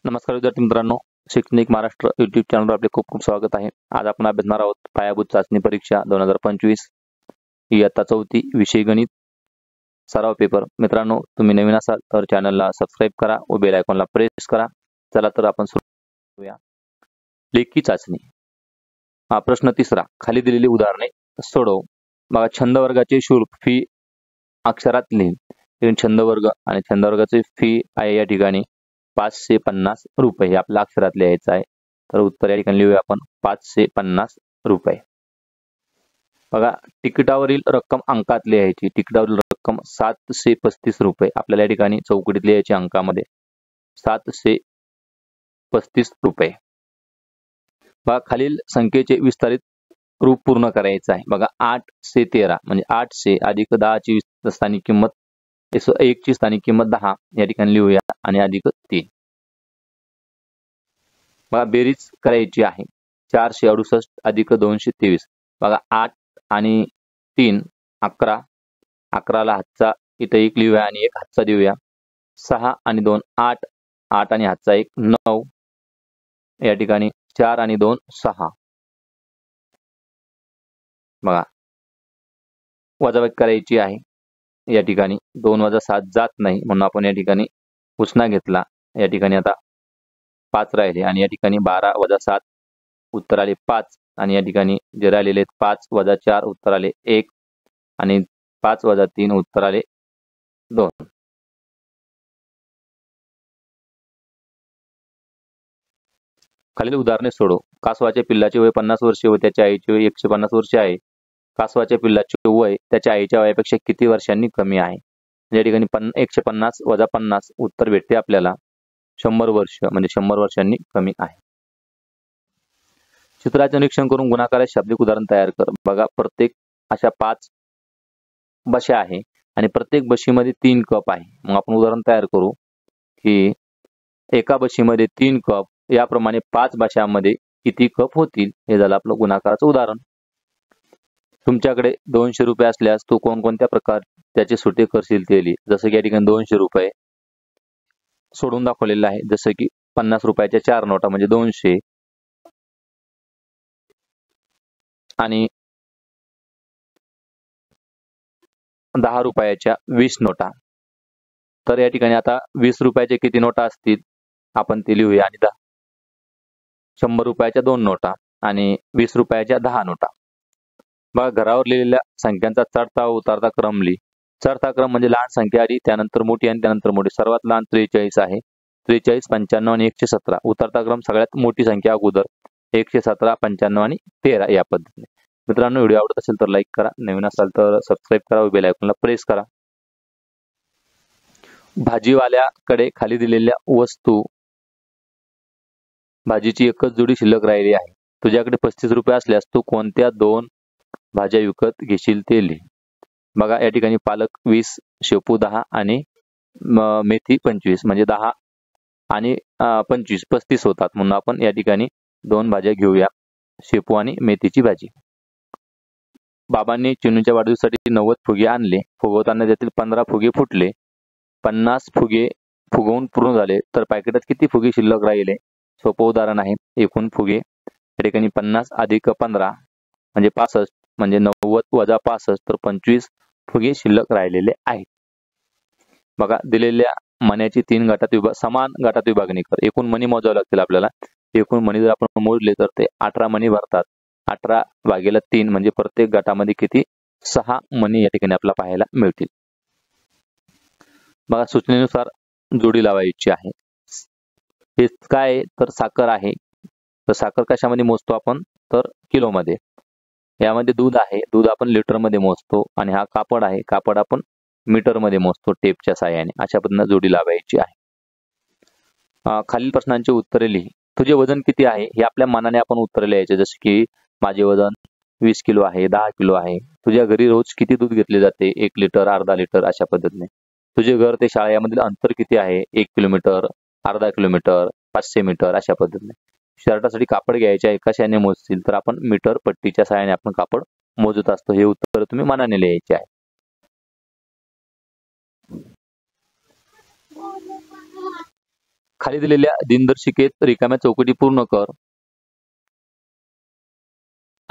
नमस्कार विद्यार्थी मित्रांनो, शैक्षणिक महाराष्ट्र यूट्यूब चॅनलवर आपले खूप खूप स्वागत आहे। आज आपण अभ्यासणार आहोत पायाभूत चाचणी परीक्षा 2025 इयत्ता 4 विषय गणित सराव पेपर। मित्रांनो, तुम्ही नवीन असाल तर चॅनलला सबस्क्राइब करा व बेल आयकॉनला प्रेस करा। चला तर आपण सुरू करूया। लेखी चाचणी। प्रश्न 3, खाली दिलेली उदाहरणे सोडव। बघा, छंद वर्गाचे शुल्क फी अक्षरात लिही। छंद वर्ग आणि छंद वर्गाची फी आहे या ठिकाणी 550 रुपये, हे आपल्या अक्षरात लिहायचं आहे। तर उत्तर या ठिकाणी लिहूया आपण 550 रुपये। बघा, तिकिटावरील रक्कम अंकात लिहायची। तिकिटावरील रक्कम 735 रुपये आपल्याला या ठिकाणी चौकटीत लिहायची अंकामध्ये 735 रुपये। बघा, खालील संख्येचे विस्तारित रूप पूर्ण करायचं आहे। बघा, 8 से 13 म्हणजे 800 अधिक 10 ची स्थानिक किंमत 1 ची स्थानिक किंमत 10 या ठिकाणी लिहूया आणि अधिक 3। बघा, बेरीज करायची आहे। 468 अधिक 223। बघा, 8 आणि 3 11, 11ला हातचा इथे 1 लिहूया आणि 1 हातचा देऊया। 6 आणि 2 8, 8 आणि हातचा 1 9 या ठिकाणी 4 आणि 2 6। बघा, वजाबाकी करायची आहे। या ठिकाणी 2 वजा 7 जात नाही म्हणून आपण या ठिकाणी उसना घेतला। या ठिकाणी आता 5 राहिले आणि या ठिकाणी 12 वजा 7 उत्तर आले 5 आणि या ठिकाणी जे राहिलेले 5 वजा 4 उत्तर आले 1 आणि 5 वजा 3 उत्तर आले 2। खालील उदाहरणे सोडव। कासवाच्या पिल्लाचे वय 50 वर्षे व त्याच्या आईचे वय 150 वर्षे आहे। कासवाच्या पिल्लाचे वय त्याच्या आईच्या वयापेक्षा किती वर्षांनी कमी आहे? या ठिकाणी 150 वजा 50 उत्तर भेटते आपल्याला 100 वर्ष, म्हणजे 100 वर्षांनी कमी आहे। चित्राचे निरीक्षण करून गुणाकाराचे शाब्दिक उदाहरण तयार कर। बघा, प्रत्येक अशा 5 बशा आहे आणि प्रत्येक बशीमध्ये 3 कप आहे। मग आपण उदाहरण तयार करू की एका बशीमध्ये 3 कप, याप्रमाणे 5 बशामध्ये किती कप होतील, हे झालं आपलं गुणाकाराचं उदाहरण। तुमच्याकडे 200 रुपये असल्यास तू कोणकोणत्या प्रकार त्याचे सुटे करशील ते लिही। जसं की या ठिकाणी 200 रुपये सोडून दाखवलेलं आहे। जसं की 50 रुपयाच्या 4 नोटा म्हणजे 200 आणि 10 रुपयाच्या 20 नोटा। तर या ठिकाणी आता 20 रुपयाचे किती नोटा असतील आपण ते लिहूया आणि 100 रुपयाच्या 2 नोटा आणि 20 रुपयाच्या 10 नोटा। बघा, घरावर लिहिलेल्या संख्यांचा चढता व उतरता क्रम लिही। चढता क्रम म्हणजे लहान संख्या आली, त्यानंतर मोठी आणि त्यानंतर मोठी। सर्वात लहान 43 आहे, 43, 95 आणि 117। उतरता क्रम सगळ्यात मोठी संख्या अगोदर 117, 95 आणि 13 या पद्धतीने। मित्रांनो, व्हिडिओ आवडत असेल तर लाईक करा, नवीन असाल तर सबस्क्राइब करा व बेल आयकॉनला प्रेस करा। भाजीवाल्याकडे खाली दिलेल्या वस्तू भाजीची एकच जोडी शिल्लक राहिली आहे। तुझ्याकडे 35 रुपये असल्यास तू कोणत्या 2 भाज्या विकत घेशील ते लिही। बघा, या ठिकाणी पालक 20, शेपू 10 आणि मेथी 25 म्हणजे 10 आणि 25 35 होतात, म्हणून आपण या ठिकाणी 2 भाज्या घेऊया, शेपू आणि मेथीची भाजी। बाबांनी चिनूच्या वाढदिवसासाठी 90 फुगे आणले। फुगवताना त्यातील 15 फुगे फुटले। 50 फुगे फुगवून पूर्ण झाले तर पॅकेटात किती फुगे शिल्लक राहिले? सोपं उदाहरण आहे। एकूण फुगे या ठिकाणी 50 अधिक 15 म्हणजे 65 म्हणजे 90 वजा 65 तर 25 फुगे शिल्लक राहिलेले आहेत। बघा, दिलेल्या मण्याची 3 गटात समान गटात विभागणी कर। एकूण मणी मोजावे लागतील आपल्याला। एकूण मणी जर आपण मोजले तर ते 18 मणी भरतात। 18 भागेला 3 म्हणजे प्रत्येक गटामध्ये किती? 6 मणी या ठिकाणी आपल्याला पाहायला मिळतील। बघा, सूचनेनुसार जोडी लावायची आहे। हे काय तर साखर आहे। तर साखर कशामध्ये मोजतो आपण? तर किलोमध्ये। यामध्ये दूध आहे, दूध आपण लिटरमध्ये मोजतो आणि हा कापड आहे, कापड आपण मीटरमध्ये मोजतो टेपच्या साहाय्याने। अशा पद्धतीने जोडी लावायची आहे। खालील प्रश्नांची उत्तरे लिही। तुझे वजन किती आहे हे आपल्या मनाने आपण उत्तरे लिहायचे। जसे की माझे वजन 20 किलो आहे, 10 किलो आहे। तुझ्या घरी रोज किती दूध घेतले जाते? 1 लिटर, अर्धा लिटर अशा पद्धतीने। तुझे घर ते शाळा यामधील अंतर किती आहे? 1 किलोमीटर, अर्धा किलोमीटर, 500 मीटर अशा पद्धतीने। शर्टासाठी कापड घ्यायचे आहे, कशाने मोजतील? तर आपण मीटर पट्टीच्या सहाय्याने आपण कापड मोजत असतो। हे उत्तर तुम्ही मनाने लिहायचे आहे। खाली दिलेल्या दिनदर्शिकेत रिकाम्या चौकटी पूर्ण कर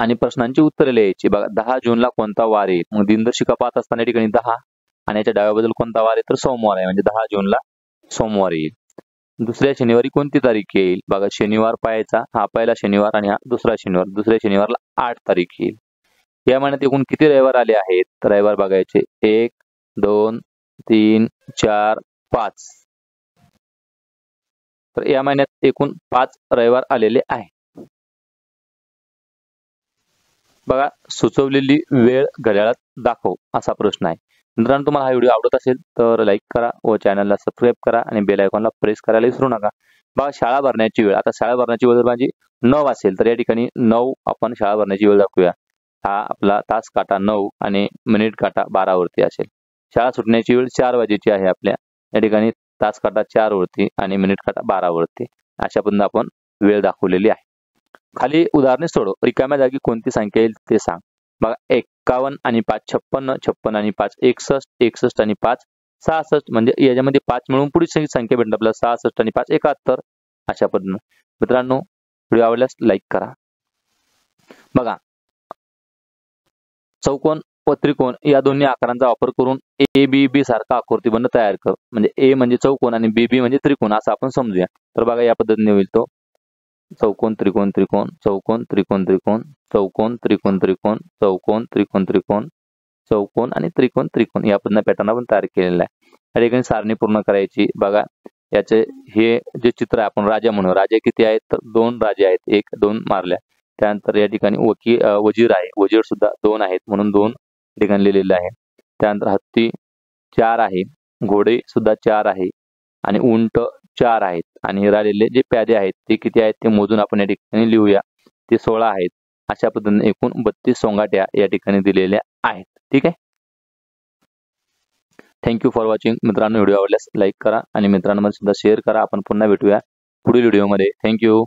आणि प्रश्नांची उत्तरे लिहायची. बघा 10 जूनला कोणता वार येईल? मग दिनदर्शिका पाहत असताना या ठिकाणी 10 आणि याच्या डाव्या बाजूला कोणता वार आहे? तर सोमवार आहे, म्हणजे 10 जूनला सोमवार येईल. दुसऱ्या शनिवारी कोणती तारीख येईल? बघा शनिवार पाहायचा, हा पहिला शनिवार आणि हा दुसरा शनिवार. दुसऱ्या शनिवारला 8 तारीख येईल. या महिन्यात एकूण किती रविवार आले आहेत? तर रविवार बघायचे 1, 2, 3, 4, 5. तर या महिन्यात एकूण 5 रविवार आलेले आहे. बघा सुचवलेली वेळ घड्याळात दाखव असा प्रश्न आहे. मित्रांनो तुम्हाला हा व्हिडिओ आवडत असेल तर लाईक करा व चॅनलला सबस्क्राईब करा आणि बेल आयकॉनला प्रेस करायला विसरू नका. बघा शाळा भरण्याची वेळ, आता शाळा भरण्याची वेळ जर माझी 9 असेल तर या ठिकाणी 9 आपण शाळा भरण्याची वेळ दाखवूया. हा आपला तास काटा 9 आणि मिनिट काटा 12 वरती असेल. शाळा सुटण्याची वेळ 4 वाजेची आहे आपल्या, या ठिकाणी तास काटा 4 वरती आणि मिनिट काटा 12 वरती. अशा पद्धतीने आपण वेळ दाखवलेली आहे. खाली उदाहरणे सोडव. रिकाम्या जागी कोणती संख्या येईल ते सांग. बघा 51 आणि 5 56, 56 आणि 5 61, 61 आणि 5 66. म्हणजे याच्यामध्ये 5 मिळून पुढची संख्या भेटणार आपल्याला 66 आणि 5 71. अशा पद्धतीने मित्रांनो व्हिडिओ आवडल्यास लाईक करा. बघा चौकोन व त्रिकोण या दोन्ही आकारांचा वापर करून ABB सारखा आकृतिबंध तयार कर. म्हणजे A म्हणजे चौकोन आणि BB म्हणजे त्रिकोण असं आपण समजूया. तर बघा या पद्धतीने होईल तो चौकोन त्रिकोण त्रिकोण चौकोन त्रिकोण त्रिकोण चौकोन त्रिकोण त्रिकोण चौकोन त्रिकोण त्रिकोण चौकोन आणि त्रिकोण त्रिकोण या पद्धतीने पॅटर्न आपण तयार केलेला आहे. या ठिकाणी सारणी पूर्ण करायची. बघा याचे हे जे चित्र आहे आपण राजा म्हणू. राजे किती आहेत? तर 2 राजे आहेत. 1 2 मारल्या. त्यानंतर या ठिकाणी वजीर आहे. वजीर सुद्धा 2 आहेत म्हणून 2 ठिकाणी लिहिलेले आहे. त्यानंतर हत्ती 4 आहे. घोडे सुद्धा 4 आहे आणि उंट 4 आहेत आणि राहिलेले जे प्यादे आहेत ते किती आहेत ते मोजून आपण या ठिकाणी लिहूया. ते 16 आहेत. अशा पद्धतीने एकूण 32 सोंगाट्या या ठिकाणी दिलेल्या आहेत. ठीक आहे. Thank you for watching. मित्रांनो व्हिडिओ आवडल्यास लाईक करा आणि मित्रांमध्ये सुद्धा शेअर करा. आपण पुन्हा भेटूया पुढील व्हिडिओमध्ये. थँक्यू.